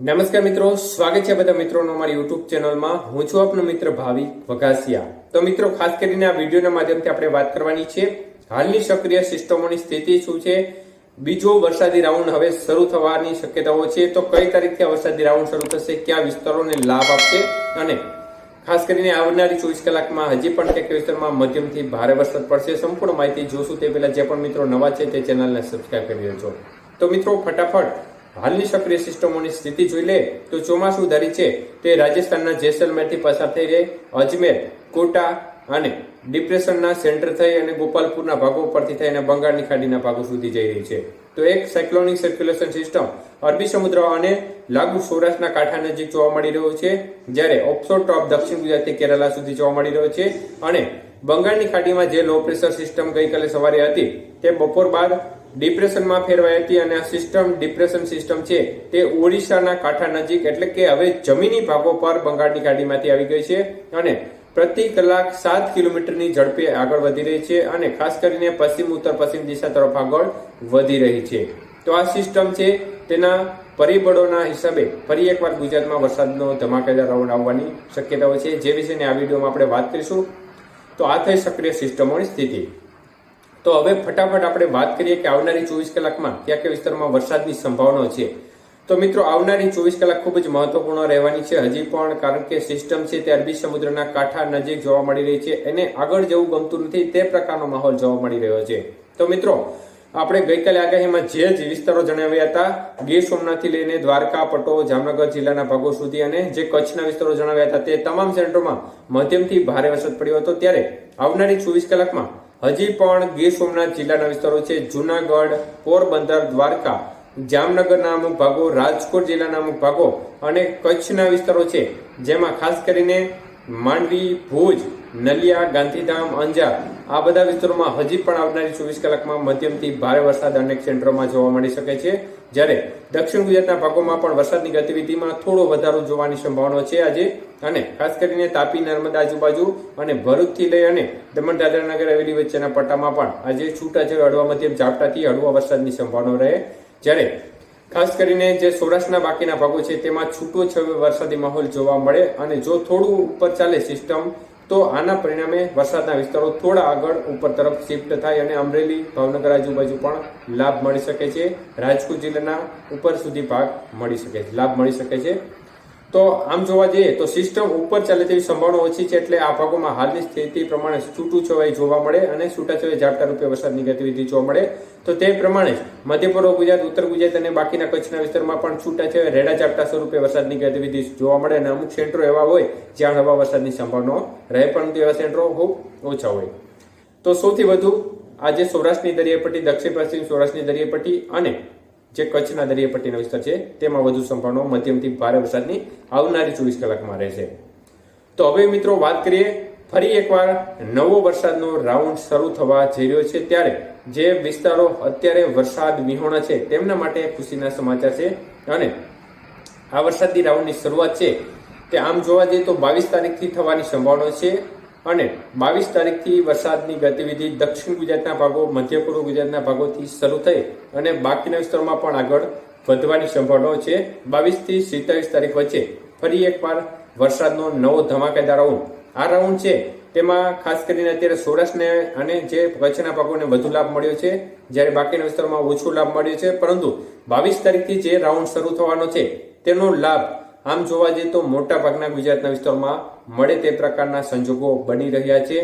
નમસ્કાર મિત્રો, સ્વાગત છે બધા મિત્રોનો અમારી યુટ્યુબ ચેનલમાં। હું છું આપનો મિત્ર ભાવિક વઘાસિયા। તો મિત્રો, ખાસ કરીને આ વિડીયોના માધ્યમથી આપણે વાત કરવાની છે હાલની સક્રિય સિસ્ટમોની સ્થિતિ શું છે, બીજો વરસાદી રાઉન્ડ હવે શરૂ થવાની શક્યતાઓ છે, તો કઈ તારીખથી વરસાદી રાઉન્ડ શરૂ થશે, કયા વિસ્તારોને લાભ આપશે અને ખાસ કરીને આવનારી 24 કલાકમાં હજી પણ કયા વિસ્તારમાં મધ્યમથી ભારે વરસાદ પડશે, સંપૂર્ણ માહિતી જોશું તે પહેલા જે પણ મિત્રો નવા છે તે ચેનલને સબસ્ક્રાઇબ કરી દેજો। તો મિત્રો, ફટાફટ હાલની સક્રિય સિસ્ટમોની સ્થિતિ જોઈ લે તો ચોમાસુ ધરી છે તે રાજસ્થાનના જેસલમેરથી પસાર થઈ રહી અજમેર, કોટા અને ડિપ્રેશનના સેન્ટર થઈ અને ગોપાલપુરના ભાગો પરથી થઈને બંગાળની ખાડીના ભાગો સુધી જઈ રહી છે। તો એક સાયક્લોનિક સર્ક્યુલેશન સિસ્ટમ અરબી સમુદ્ર અને લાગુ સૌરાષ્ટ્રના કાંઠા નજીક જોવા મળી રહ્યો છે, જ્યારે ઓફશોર ટ્રફ દક્ષિણ ગુજરાતથી કેરાલા સુધી જોવા મળી રહ્યો છે અને બંગાળની ખાડીમાં જે લો પ્રેશર સિસ્ટમ ગઈકાલે સવારે હતી તે બપોર બાદ ડિપ્રેશનમાં ફેરવાઈ હતી અને આ સિસ્ટમ ડિપ્રેશન સિસ્ટમ છે તે ઓડિશાના કાંઠા નજીક એટલે કે હવે જમીની ભાગો પર બંગાળની ખાડીમાંથી આવી ગઈ છે અને પ્રતિ કલાક 7 કિલોમીટરની ઝડપે આગળ વધી રહી છે અને ખાસ કરીને પશ્ચિમ ઉત્તર પશ્ચિમ દિશા તરફ આગળ વધી રહી છે। તો આ સિસ્ટમ છે તેના પરિબળોના હિસાબે ફરી એકવાર ગુજરાતમાં વરસાદનો ધમાકેદાર રાઉન્ડ આવવાની શક્યતાઓ છે, જે વિશેની આ વિડીયોમાં આપણે વાત કરીશું। તો આ થઈ સક્રિય સિસ્ટમોની સ્થિતિ। તો હવે ફટાફટ આપણે વાત કરીએ કે આવનારી 24 કલાકમાં કયા કયા વિસ્તારમાં વરસાદની સંભાવના છે। તો મિત્રો, આવનારી 24 કલાક ખૂબ જ મહત્વપૂર્ણ રહેવાની છે હજી પણ, કારણ કે સિસ્ટમ છે તે અરબી સમુદ્રના કાંઠા નજીક જોવા મળી રહી છે, એને આગળ જવું ગમતું નથી તે પ્રકારનો માહોલ જોવા મળી રહ્યો છે। તો મિત્રો, આપણે ગઈકાલે આગાહીમાં જે વિસ્તારો જણાવ્યા હતા, ગીર સોમનાથથી લઈને દ્વારકા, પટો, જામનગર જિલ્લાના ભાગો સુધી અને જે કચ્છના વિસ્તારો જણાવ્યા હતા તે તમામ સેન્ટરોમાં મધ્યમથી ભારે વરસાદ પડ્યો હતો, ત્યારે આવનારી 24 કલાકમાં હજી પણ ગીર સોમનાથ જિલ્લાના વિસ્તારો છે, જુનાગઢ, પોરબંદર, દ્વારકા, જામનગરના અમુક ભાગો, રાજકોટ જિલ્લાના અમુક ભાગો અને કચ્છના વિસ્તારો છે, જેમાં ખાસ કરીને માંડવી, ભુજ, નલિયા, ગાંધીધામ, અંજાર આ બધા વિસ્તારોમાં હજી પણ આવનારી 24 કલાકમાં મધ્યમથી ભારે વરસાદ અનેક સેન્ટરોમાં જોવા મળી શકે છે, જ્યારે દક્ષિણ ગુજરાતના ભાગોમાં પણ વરસાદની ગતિવિધિમાં થોડો વધારો જોવાની સંભાવના છે આજે, અને ખાસ કરીને તાપી, નર્મદા આજુબાજુ અને ભરૂચથી લઈ અને દમણ દાદરા નગર હવેલી વચ્ચેના પટ્ટામાં પણ આજે છૂટાછવાયા હળવા મધ્યમ ઝાપટાથી હળવા વરસાદની સંભાવના રહે, જ્યારે ખાસ કરીને જે સૌરાષ્ટ્રના બાકીના ભાગો છે તેમાં છૂટો છવાયો વરસાદી માહોલ જોવા મળે અને જો થોડું ઉપર ચાલે સિસ્ટમ તો આના પરિણામે વરસાદના વિસ્તારો થોડા આગળ ઉપર તરફ શિફ્ટ થાય અને અમરેલી, ભાવનગર આજુબાજુ પણ લાભ મળી શકે છે, રાજકોટ જિલ્લાના ઉપર સુધી ભાગ મળી શકે છે, લાભ મળી શકે છે। તો આમ જોવા જઈએ તો સિસ્ટમ ઉપર ચાલે તેવી સંભાવના ઓછી છે, એટલે આ ભાગોમાં હાલની સ્થિતિ પ્રમાણે છૂટુંછવાયું જોવા મળે અને છૂટાછવાયા ઝાપટા રૂપે વરસાદની ગતિવિધિ જોવા મળે, તો તે પ્રમાણે મધ્ય પૂર્વ ગુજરાત, ઉત્તર ગુજરાત અને બાકીના કચ્છના વિસ્તારમાં પણ છૂટાછવાયા રેડા ઝાપટા સ્વરૂપે વરસાદની ગતિવિધિ જોવા મળે અને અમુક સેન્ટરો એવા હોય જ્યાં હળવા વરસાદની સંભાવના રહે, પરંતુ એવા સેન્ટરો ખૂબ ઓછા હોય। તો સૌથી વધુ આજે સૌરાષ્ટ્રની દરિયાપટ્ટી, દક્ષિણ પશ્ચિમ સૌરાષ્ટ્રની દરિયાપટ્ટી અને જે કચ્છના દરિયાપટ્ટીનો વિસ્તાર છે તેમાં વધુ સંભાવના મધ્યમથી ભારે વરસાદની આવનારી 24 કલાકમાં રહેશે। તો હવે મિત્રો વાત કરીએ, ફરી એકવાર નવો વરસાદનો રાઉન્ડ શરૂ થવા જઈ રહ્યો છે, ત્યારે જે વિસ્તારો અત્યારે વરસાદ વિહોણા છે તેમના માટે ખુશીના સમાચાર છે અને આ વરસાદની રાઉન્ડની શરૂઆત છે તે આમ જોવા જઈએ તો 22 તારીખથી થવાની સંભાવના છે અને 22 તારીખથી વરસાદની ગતિવિધિ દક્ષિણ ગુજરાતના ભાગો, મધ્ય પૂર્વ ગુજરાતના ભાગોથી શરૂ થઈ અને બાકીના વિસ્તારોમાં પણ આગળ વધવાની સંભાવનાઓ છે। 22 થી 27 તારીખ વચ્ચે ફરી એકવાર વરસાદનો નવો ધમાકેદાર રાઉન્ડ, આ રાઉન્ડ છે તેમાં ખાસ કરીને અત્યારે સૌરાષ્ટ્રને અને જે કચ્છના ભાગોને વધુ લાભ મળ્યો છે, જ્યારે બાકીના વિસ્તારોમાં ઓછો લાભ મળ્યો છે, પરંતુ 22 તારીખથી જે રાઉન્ડ શરૂ થવાનો છે તેનો લાભ આમ જોવા જઈએ તો મોટા ભાગના ગુજરાતના વિસ્તારમાં મળે તે પ્રકારના સંજોગો બની રહ્યા છે,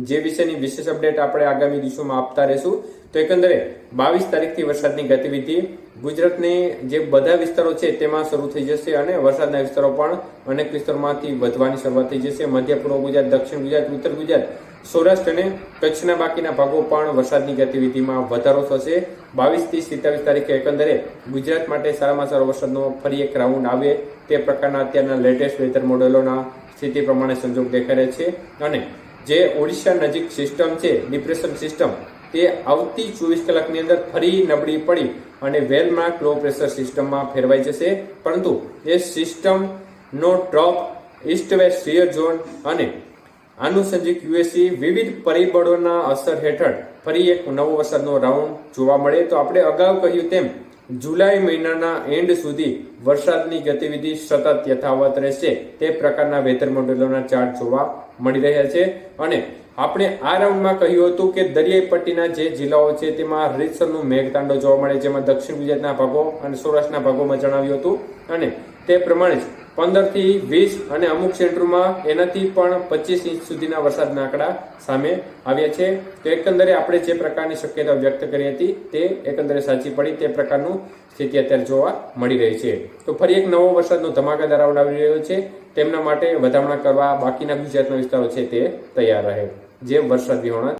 જે વિશેની વિશેષ અપડેટ આપણે આગામી દિવસોમાં આપતા રહીશું। તો એકંદરે 22 તારીખથી વરસાદની ગતિવિધિ ગુજરાતની જે બધા વિસ્તારો છે તેમાં શરૂ થઈ જશે અને વરસાદના વિસ્તારો પણ અનેક વિસ્તારોમાંથી વધવાની શરૂઆત થઈ જશે। મધ્ય પૂર્વ ગુજરાત, દક્ષિણ ગુજરાત, ઉત્તર ગુજરાત, સૌરાષ્ટ્ર અને કચ્છના બાકીના ભાગો પણ વરસાદની ગતિવિધિમાં વધારો થશે। 22 થી 27 તારીખે એકંદરે ગુજરાત માટે સારામાં સારો વરસાદનો ફરી એક રાઉન્ડ આવે તે પ્રકારના અત્યારના લેટેસ્ટ વેધર મોડેલોના સ્થિતિ પ્રમાણે સંજોગ દેખાઈ રહ્યા છે અને જે ઓડિશા નજીક સિસ્ટમ છે, ડિપ્રેશન સિસ્ટમ, તે આવતી 24 કલાકની અંદર ફરી નબળી પડી અને વેલમાર્ક લો પ્રેશર સિસ્ટમમાં ફેરવાઈ જશે, પરંતુ એ સિસ્ટમનો trough, east west shear zone અને આનુષંગિક યુએસી વિવિધ પરિબળોના અસર હેઠળ ફરી એક નવો વરસાદનો રાઉન્ડ જોવા મળે। તો આપણે અગાઉ કહ્યું તેમ જુલાઈ મહિનાના એન્ડ સુધી વરસાદની ગતિવિધિ સતત યથાવત રહેશે તે પ્રકારના વેધર મોડેલોના ચાર્ટ જોવા મળી રહ્યા છે. અને આપણે આ રાઉન્ડમાં કહ્યું હતું કે દરિયાઈ પટ્ટીના જે જિલ્લાઓ છે તેમાં રીતસરનું મેઘતાંડવ જોવા મળે, જેમાં દક્ષિણ ગુજરાતના ભાગો અને સૌરાષ્ટ્રના ભાગોમાં જણાવ્યું હતું. અને તે પ્રમાણે જ 15 થી 20 અને અમુક સેન્ટરોમાં એનાથી પણ 25 ઇંચ સુધીના વરસાદના આંકડા સામે આવ્યા છે. તો એકંદરે આપણે જે પ્રકારની શક્યતા વ્યક્ત કરી હતી તે એકંદરે સાચી પડી. તે પ્રકારનું સ્થિતિ અત્યારે જોવા મળી રહી છે. તો ફરી એક નવો વરસાદનો ધમાકેદાર રાઉન્ડ આવી રહ્યો છે. તેમના માટે વધામણા કરવા બાકીના ગુજરાતના વિસ્તારો છે તે તૈયાર રહે, જે વરસાદ વિહોણા